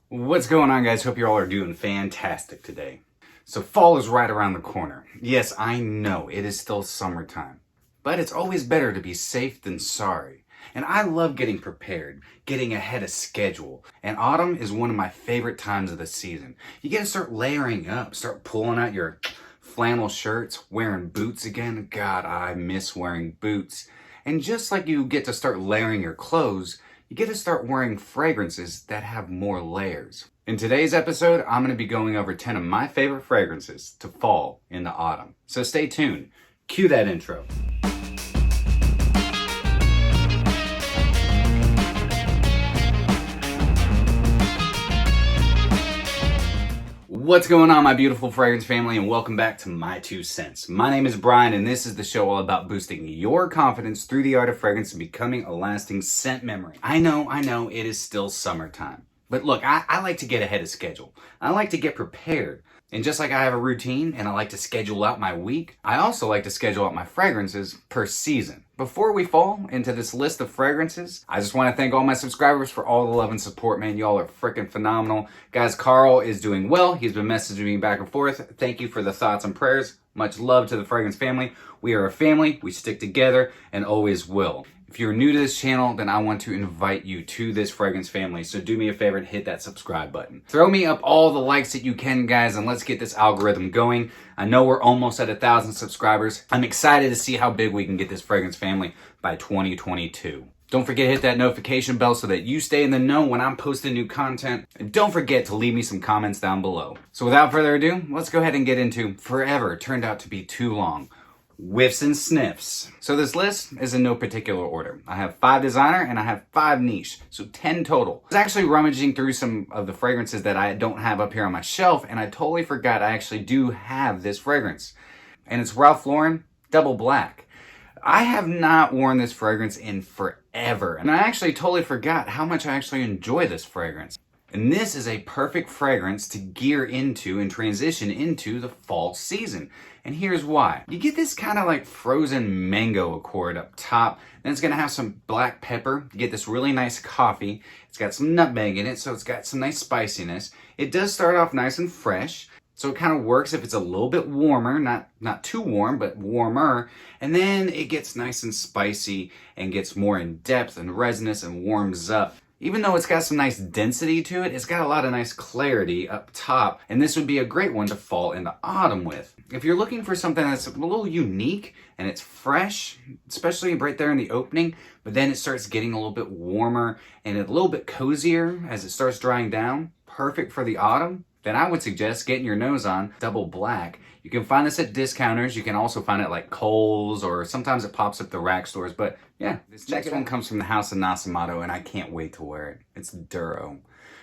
What's going on, guys? Hope you all are doing fantastic today. So fall is right around the corner. Yes, I know it is still summertime, but it's always better to be safe than sorry. And I love getting prepared, getting ahead of schedule. And autumn is one of my favorite times of the season. You get to start layering up, start pulling out your flannel shirts, wearing boots again. God, I miss wearing boots. And just like you get to start layering your clothes, you get to start wearing fragrances that have more layers. In today's episode, I'm going to be going over 10 of my favorite fragrances to fall in the autumn. So stay tuned. Cue that intro. What's going on, my beautiful fragrance family, and welcome back to My2Scents. My name is Brian, and this is the show all about boosting your confidence through the art of fragrance and becoming a lasting scent memory. I know, it is still summertime. But look, I like to get ahead of schedule. I like to get prepared. And just like I have a routine and I like to schedule out my week, I also like to schedule out my fragrances per season. Before we fall into this list of fragrances, I just want to thank all my subscribers for all the love and support, man. Y'all are freaking phenomenal. Guys, Carl is doing well. He's been messaging me back and forth. Thank you for the thoughts and prayers. Much love to the fragrance family. We are a family. We stick together and always will. If you're new to this channel, then I want to invite you to this fragrance family. So do me a favor and hit that subscribe button. Throw me up all the likes that you can, guys, and let's get this algorithm going. I know we're almost at 1,000 subscribers. I'm excited to see how big we can get this fragrance family by 2022. Don't forget to hit that notification bell so that you stay in the know when I'm posting new content. And don't forget to leave me some comments down below. So without further ado, let's go ahead and get into Forever Turned Out to Be Too Long. Whiffs and sniffs. So this list is in no particular order. I have 5 designer and I have 5 niche, so 10 total. I was actually rummaging through some of the fragrances that I don't have up here on my shelf, and I totally forgot I actually do have this fragrance. And it's Ralph Lauren Double Black. I have not worn this fragrance in forever, and I actually totally forgot how much I actually enjoy this fragrance. And this is a perfect fragrance to gear into and transition into the fall season. And here's why. You get this kind of like frozen mango accord up top. Then it's going to have some black pepper. You get this really nice coffee. It's got some nutmeg in it, so it's got some nice spiciness. It does start off nice and fresh. So it kind of works if it's a little bit warmer, not too warm, but warmer. And then it gets nice and spicy and gets more in depth and resinous and warms up. Even though it's got some nice density to it, it's got a lot of nice clarity up top, and this would be a great one to fall into autumn with. If you're looking for something that's a little unique and it's fresh, especially right there in the opening, but then it starts getting a little bit warmer and a little bit cozier as it starts drying down, perfect for the autumn, then I would suggest getting your nose on Double Black. You can find this at discounters. You can also find it like Kohl's, or sometimes it pops up the rack stores. But yeah, this next one comes from the house of Nasomatto, and I can't wait to wear it. It's Duro.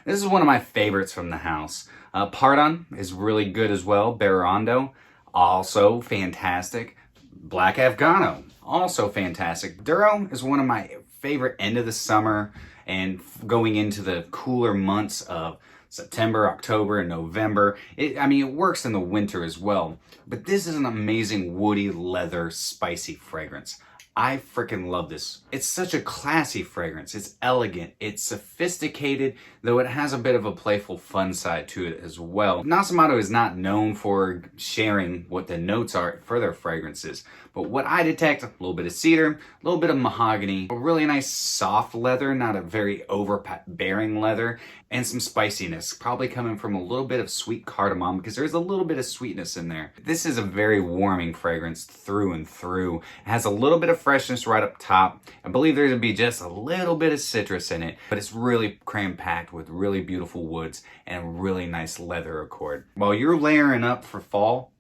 This is one of my favorites from the house. Pardon is really good as well. Barondo, also fantastic. Black Afghano, also fantastic. Duro is one of my favorite end of the summer and going into the cooler months of September, October, and November. It works in the winter as well. But this is an amazing woody, leather, spicy fragrance. I freaking love this. It's such a classy fragrance. It's elegant. It's sophisticated, though it has a bit of a playful fun side to it as well. Nasomatto is not known for sharing what the notes are for their fragrances, but what I detect, a little bit of cedar, a little bit of mahogany, a really nice soft leather, not a very overbearing leather, and some spiciness, probably coming from a little bit of sweet cardamom, because there's a little bit of sweetness in there. This is a very warming fragrance through and through. It has a little bit of freshness right up top. I believe there's gonna be just a little bit of citrus in it, but it's really cram-packed with really beautiful woods and a really nice leather accord. While you're layering up for fall,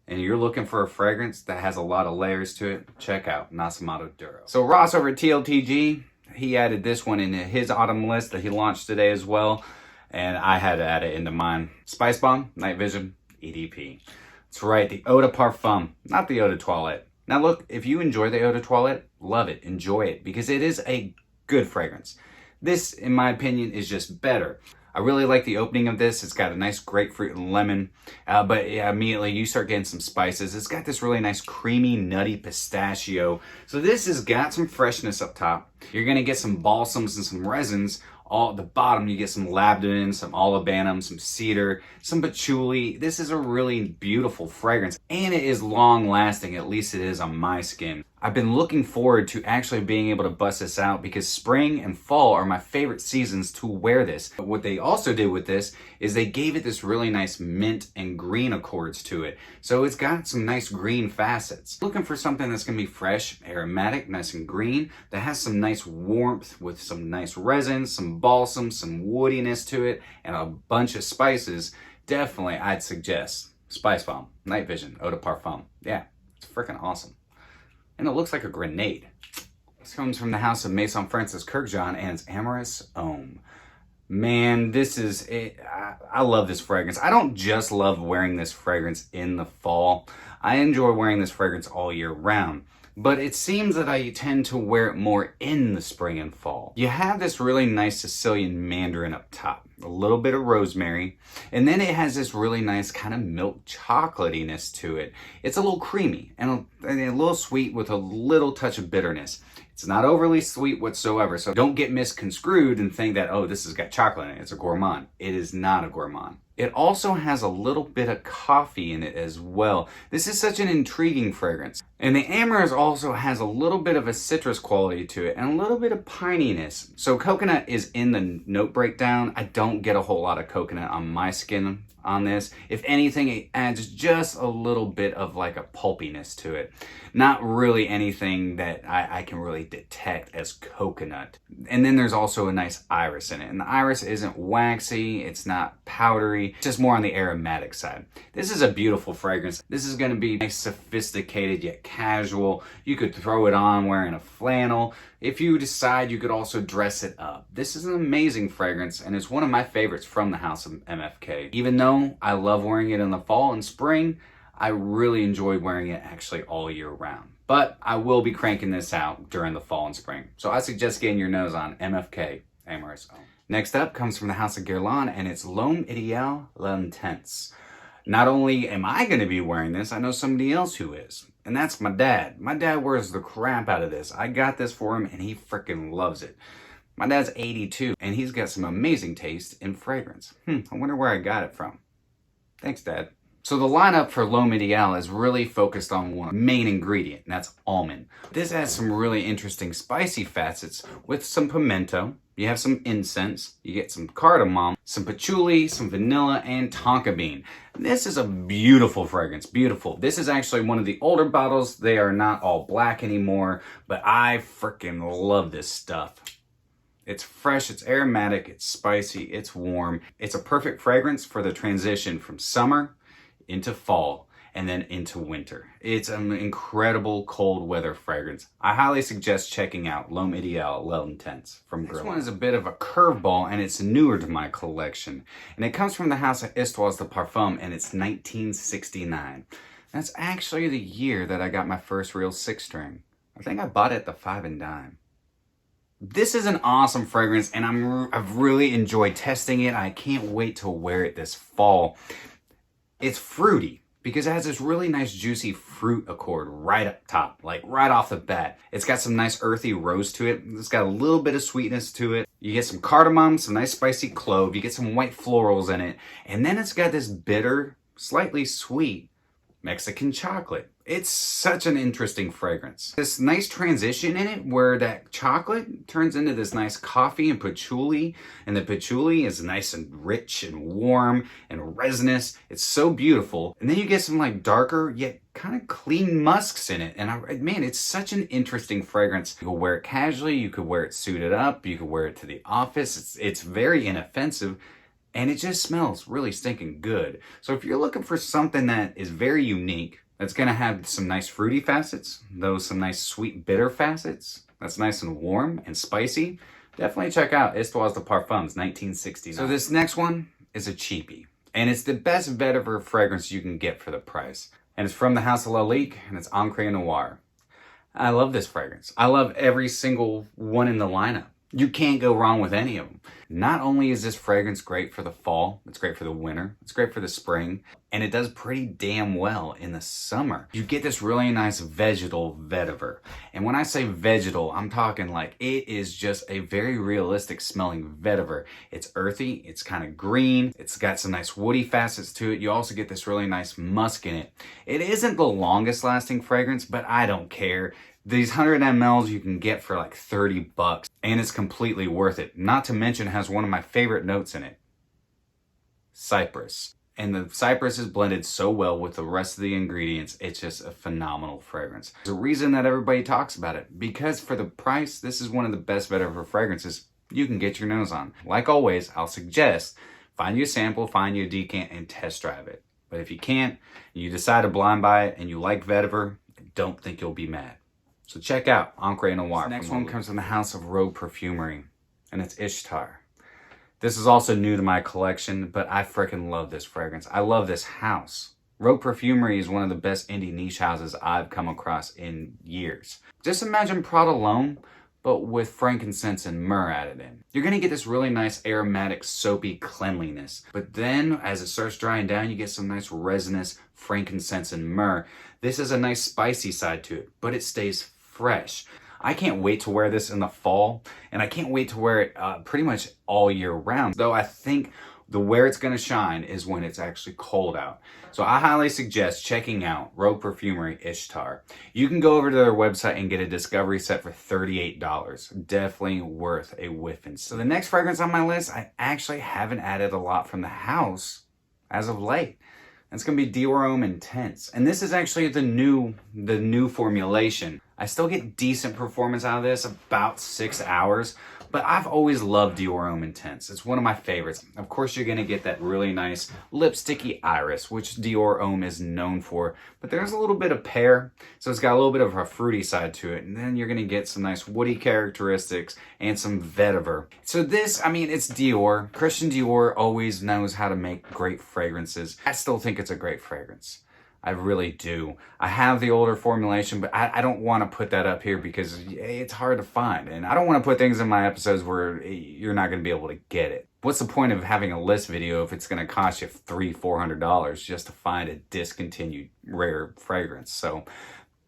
and you're looking for a fragrance that has a lot of layers to it, check out Nasomatto Duro. So Ross over at TLTG, he added this one into his autumn list that he launched today as well, and I had to add it into mine. Spicebomb, Night Vision, EDP. That's right, the Eau de Parfum, not the Eau de Toilette. Now look, if you enjoy the Eau de Toilette, love it, enjoy it, because it is a good fragrance. This, in my opinion, is just better. I really like the opening of this. It's got a nice grapefruit and lemon, but yeah, immediately you start getting some spices. It's got this really nice creamy, nutty pistachio. So this has got some freshness up top. You're gonna get some balsams and some resins All at the bottom, you get some labdanum, some olibanum, some cedar, some patchouli. This is a really beautiful fragrance, and it is long lasting, at least it is on my skin. I've been looking forward to actually being able to bust this out because spring and fall are my favorite seasons to wear this. But what they also did with this is they gave it this really nice mint and green accords to it. So it's got some nice green facets. Looking for something that's gonna be fresh, aromatic, nice and green, that has some nice warmth with some nice resin, some balsam, some woodiness to it, and a bunch of spices. Definitely, I'd suggest Spicebomb, Night Vision, Eau de Parfum. Yeah, it's freaking awesome. And it looks like a grenade. This comes from the house of Maison Francis Kurkdjian and it's Amyris Homme. Man, this is it. I love this fragrance. I don't just love wearing this fragrance in the fall. I enjoy wearing this fragrance all year round. But it seems that I tend to wear it more in the spring and fall. You have this really nice Sicilian mandarin up top, a little bit of rosemary, and then it has this really nice kind of milk chocolatiness to it. It's a little creamy and a little sweet with a little touch of bitterness. It's not overly sweet whatsoever, so don't get misconstrued and think that, oh, this has got chocolate in it. It's a gourmand. It is not a gourmand. It also has a little bit of coffee in it as well. This is such an intriguing fragrance. And the Amyris also has a little bit of a citrus quality to it and a little bit of pininess. So coconut is in the note breakdown. I don't get a whole lot of coconut on my skin on this. If anything, it adds just a little bit of like a pulpiness to it. Not really anything that I can really detect as coconut. And then there's also a nice iris in it. And the iris isn't waxy, it's not powdery, it's just more on the aromatic side. This is a beautiful fragrance. This is gonna be nice, sophisticated, yet casual. You could throw it on wearing a flannel. If you decide, you could also dress it up. This is an amazing fragrance, and it's one of my favorites from the house of MFK. Even though I love wearing it in the fall and spring, I really enjoy wearing it actually all year round. But I will be cranking this out during the fall and spring. So I suggest getting your nose on MFK Amyris Homme. Next up comes from the house of Guerlain, and it's L'Homme Idéal L'Intense. Not only am I going to be wearing this, I know somebody else who is. And that's my dad. My dad wears the crap out of this. I got this for him and he freaking loves it. My dad's 82 and he's got some amazing taste in fragrance. I wonder where I got it from. Thanks, Dad. So the lineup for L'Homme Idéal is really focused on one main ingredient, and that's almond. This has some really interesting spicy facets with some pimento. You have some incense, you get some cardamom, some patchouli, some vanilla, and tonka bean. This is a beautiful fragrance, beautiful. This is actually one of the older bottles. They are not all black anymore, but I freaking love this stuff. It's fresh, it's aromatic, it's spicy, it's warm. It's a perfect fragrance for the transition from summer into fall and then into winter. It's an incredible cold weather fragrance. I highly suggest checking out L'Homme Idéal L'Intense from Guerlain. This one is a bit of a curveball and it's newer to my collection. And it comes from the house of Histoires de Parfums and it's 1969. That's actually the year that I got my first real 6-string. I think I bought it at the 5 and Dime. This is an awesome fragrance and I've really enjoyed testing it. I can't wait to wear it this fall. It's fruity because it has this really nice juicy fruit accord right up top, like right off the bat. It's got some nice earthy rose to it. It's got a little bit of sweetness to it. You get some cardamom, some nice spicy clove. You get some white florals in it. And then it's got this bitter, slightly sweet Mexican chocolate. It's such an interesting fragrance. This nice transition in it where that chocolate turns into this nice coffee and patchouli, and the patchouli is nice and rich and warm and resinous. It's so beautiful. And then you get some like darker yet kind of clean musks in it. And man, it's such an interesting fragrance. You could wear it casually, you could wear it suited up, you could wear it to the office. It's very inoffensive. And it just smells really stinking good. So if you're looking for something that is very unique, that's gonna have some nice fruity facets, some nice sweet bitter facets, that's nice and warm and spicy, definitely check out Histoires de Parfums 1969. So this next one is a cheapie. And it's the best vetiver fragrance you can get for the price. And it's from the house of Lalique, and it's Encre Noir. I love this fragrance. I love every single one in the lineup. You can't go wrong with any of them. Not only is this fragrance great for the fall, it's great for the winter, it's great for the spring, and it does pretty damn well in the summer. You get this really nice vegetal vetiver. And when I say vegetal, I'm talking like it is just a very realistic smelling vetiver. It's earthy, it's kind of green, it's got some nice woody facets to it. You also get this really nice musk in it. It isn't the longest lasting fragrance, but I don't care. These 100 mLs you can get for like 30 bucks, and it's completely worth it. Not to mention it has one of my favorite notes in it, cypress. And the cypress is blended so well with the rest of the ingredients, it's just a phenomenal fragrance. There's a reason that everybody talks about it, because for the price, this is one of the best vetiver fragrances you can get your nose on. Like always, I'll suggest find you a sample, find you a decant, and test drive it. But if you can't, and you decide to blind buy it, and you like vetiver, I don't think you'll be mad. So check out Encre Noir. The next one comes from the house of Rogue Perfumery, and it's Ishtar. This is also new to my collection, but I freaking love this fragrance. I love this house. Rogue Perfumery is one of the best indie niche houses I've come across in years. Just imagine Prada alone, but with frankincense and myrrh added in. You're gonna get this really nice aromatic, soapy cleanliness. But then, as it starts drying down, you get some nice resinous frankincense and myrrh. This is a nice spicy side to it, but it stays fresh. I can't wait to wear this in the fall, and I can't wait to wear it pretty much all year round. Though I think where it's gonna shine is when it's actually cold out. So I highly suggest checking out Rogue Perfumery Ishtar. You can go over to their website and get a discovery set for $38. Definitely worth a whiff. So the next fragrance on my list, I actually haven't added a lot from the house as of late. It's gonna be Dior Intense. And this is actually the new formulation. I still get decent performance out of this, about 6 hours, but I've always loved Dior Intense. It's one of my favorites. Of course, you're gonna get that really nice lipsticky iris, which Dior Homme is known for, but there's a little bit of pear, so it's got a little bit of a fruity side to it, and then you're gonna get some nice woody characteristics and some vetiver. So this, I mean, it's Dior. Christian Dior always knows how to make great fragrances. I still think it's a great fragrance. I really do. I have the older formulation, but I don't want to put that up here because it's hard to find. And I don't want to put things in my episodes where you're not going to be able to get it. What's the point of having a list video if it's going to cost you $300-$400 just to find a discontinued rare fragrance? So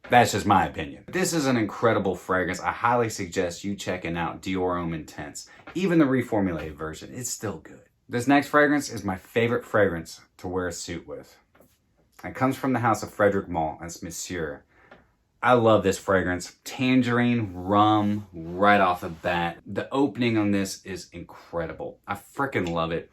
that's just my opinion. This is an incredible fragrance. I highly suggest you checking out Dior Homme Intense. Even the reformulated version, it's still good. This next fragrance is my favorite fragrance to wear a suit with. It comes from the house of Frederic Malle, and it's Monsieur. I love this fragrance. Tangerine, rum, right off the bat. The opening on this is incredible. I freaking love it.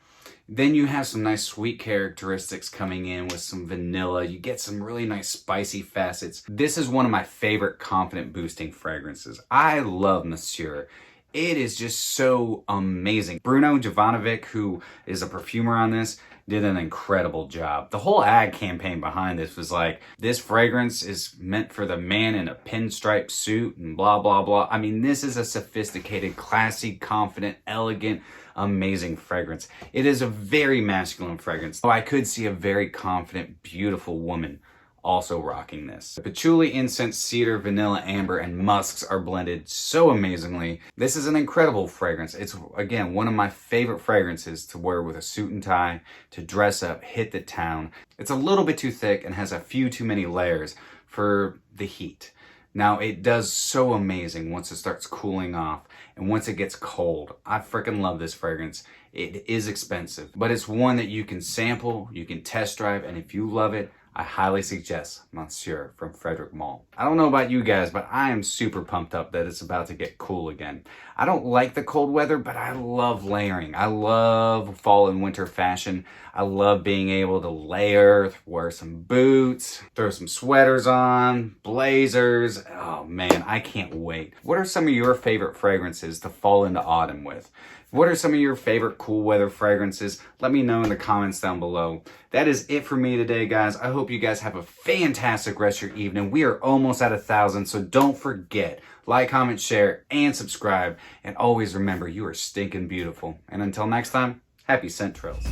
Then you have some nice sweet characteristics coming in with some vanilla. You get some really nice spicy facets. This is one of my favorite confident boosting fragrances. I love Monsieur. It is just so amazing. Bruno Jovanovic, who is a perfumer on this, did an incredible job. The whole ad campaign behind this was like, this fragrance is meant for the man in a pinstripe suit and blah, blah, blah. I mean, this is a sophisticated, classy, confident, elegant, amazing fragrance. It is a very masculine fragrance. So I could see a very confident, beautiful woman also rocking this. The patchouli, incense, cedar, vanilla, amber, and musks are blended so amazingly. This is an incredible fragrance. It's, again, one of my favorite fragrances to wear with a suit and tie, to dress up, hit the town. It's a little bit too thick and has a few too many layers for the heat. Now, it does so amazing once it starts cooling off and once it gets cold. I freaking love this fragrance. It is expensive, but it's one that you can sample, you can test drive, and if you love it, I highly suggest Monsieur from Frederic Malle. I don't know about you guys, but I am super pumped up that it's about to get cool again. I don't like the cold weather, but I love layering. I love fall and winter fashion. I love being able to layer, wear some boots, throw some sweaters on, blazers. Oh man, I can't wait. What are some of your favorite fragrances to fall into autumn with? What are some of your favorite cool weather fragrances? Let me know in the comments down below. That is it for me today, guys. I hope you guys have a fantastic rest of your evening. We are almost at 1,000, so don't forget, like, comment, share, and subscribe. And always remember, you are stinking beautiful. And until next time, happy scent trails.